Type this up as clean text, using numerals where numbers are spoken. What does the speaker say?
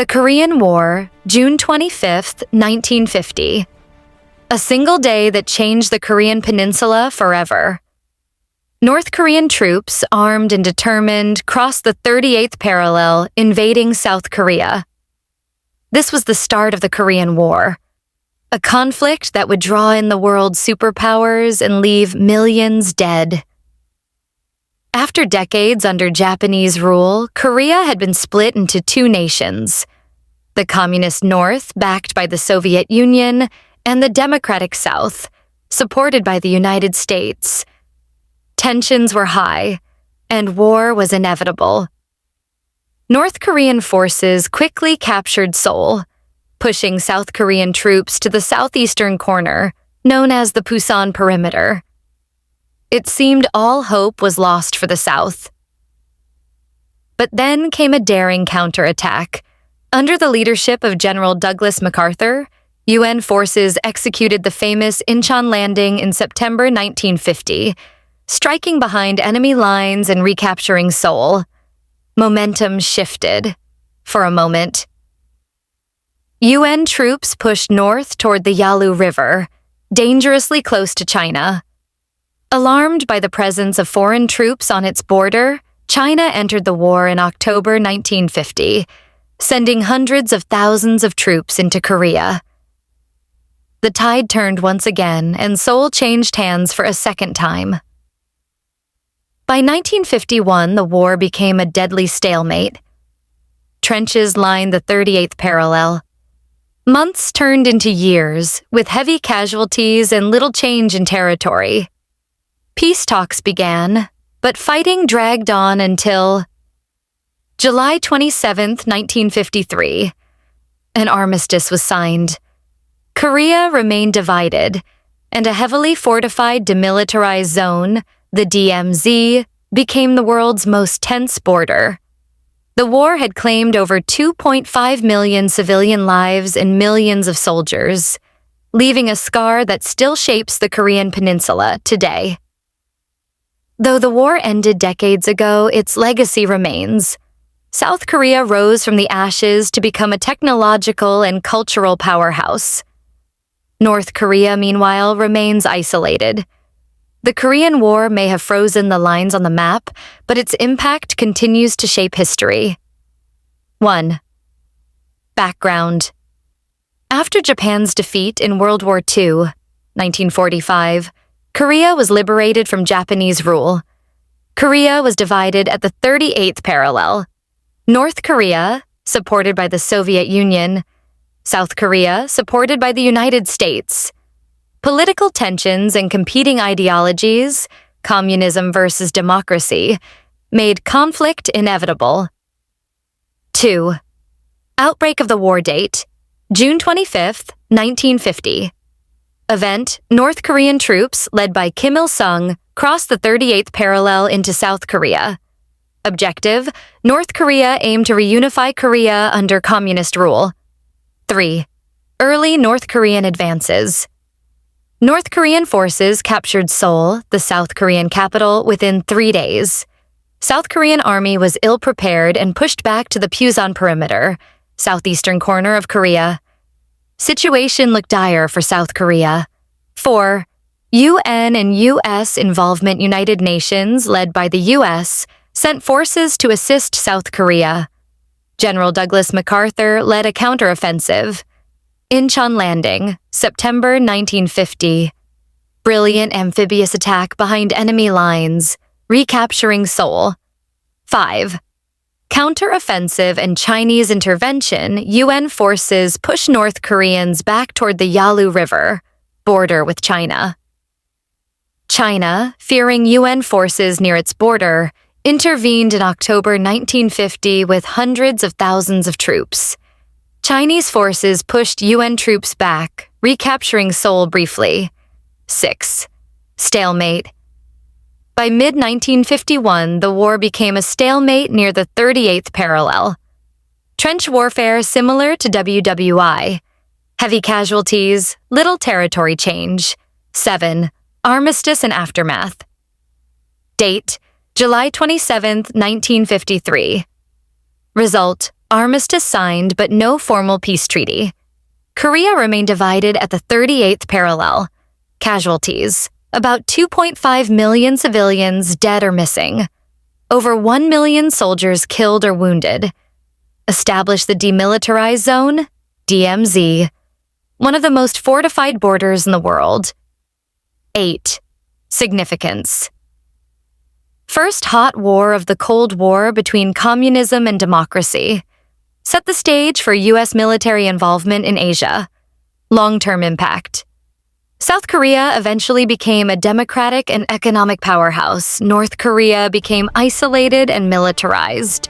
The Korean War, June 25, 1950. A single day that changed the Korean peninsula forever. North Korean troops, armed and determined, crossed the 38th parallel, invading South Korea. This was the start of the Korean War, a conflict that would draw in the world's superpowers and leave millions dead. After decades under Japanese rule, Korea had been split into two nations: the Communist North, backed by the Soviet Union, and the Democratic South, supported by the United States. Tensions were high, and war was inevitable. North Korean forces quickly captured Seoul, pushing South Korean troops to the southeastern corner, known as the Pusan Perimeter. It seemed all hope was lost for the South. But then came a daring counterattack. Under the leadership of General Douglas MacArthur, UN forces executed the famous Inchon Landing in September 1950, striking behind enemy lines and recapturing Seoul. Momentum shifted. For a moment. UN troops pushed north toward the Yalu River, dangerously close to China. Alarmed by the presence of foreign troops on its border, China entered the war in October 1950, sending hundreds of thousands of troops into Korea. The tide turned once again, and Seoul changed hands for a second time. By 1951, the war became a deadly stalemate. Trenches lined the 38th parallel. Months turned into years, with heavy casualties and little change in territory. Peace talks began, but fighting dragged on until July 27, 1953. An armistice was signed. Korea remained divided, and a heavily fortified demilitarized zone, the DMZ, became the world's most tense border. The war had claimed over 2.5 million civilian lives and millions of soldiers, leaving a scar that still shapes the Korean peninsula today. Though the war ended decades ago, its legacy remains. South Korea rose from the ashes to become a technological and cultural powerhouse. North Korea, meanwhile, remains isolated. The Korean War may have frozen the lines on the map, but its impact continues to shape history. 1. Background. After Japan's defeat in World War II, 1945, Korea was liberated from Japanese rule. Korea was divided at the 38th parallel. North Korea, supported by the Soviet Union. South Korea, supported by the United States. Political tensions and competing ideologies, communism versus democracy, made conflict inevitable. 2. Outbreak of the war date, June 25, 1950. Event: North Korean troops, led by Kim Il-sung, crossed the 38th parallel into South Korea. Objective: North Korea aimed to reunify Korea under communist rule. 3. Early North Korean advances. North Korean forces captured Seoul, the South Korean capital, within 3 days. South Korean army was ill-prepared and pushed back to the Pusan Perimeter, southeastern corner of Korea. Situation looked dire for South Korea. 4. UN and U.S. involvement. United Nations, led by the U.S., sent forces to assist South Korea. General Douglas MacArthur led a counteroffensive. Inchon Landing, September 1950. Brilliant amphibious attack behind enemy lines, recapturing Seoul. 5. Counteroffensive and Chinese intervention. UN forces push North Koreans back toward the Yalu River, border with China. China, fearing UN forces near its border, intervened in October 1950 with hundreds of thousands of troops. Chinese forces pushed UN troops back, recapturing Seoul briefly. 6. Stalemate. By mid-1951, the war became a stalemate near the 38th parallel. Trench warfare similar to WWI. Heavy casualties, little territory change. 7. Armistice and aftermath. Date: July 27, 1953. Result: Armistice signed, but no formal peace treaty. Korea remained divided at the 38th parallel. Casualties: about 2.5 million civilians dead or missing. Over 1 million soldiers killed or wounded. Establish the Demilitarized Zone, DMZ, one of the most fortified borders in the world. 8. Significance. First hot war of the Cold War between communism and democracy. Set the stage for U.S. military involvement in Asia. Long-term impact. South Korea eventually became a democratic and economic powerhouse. North Korea became isolated and militarized.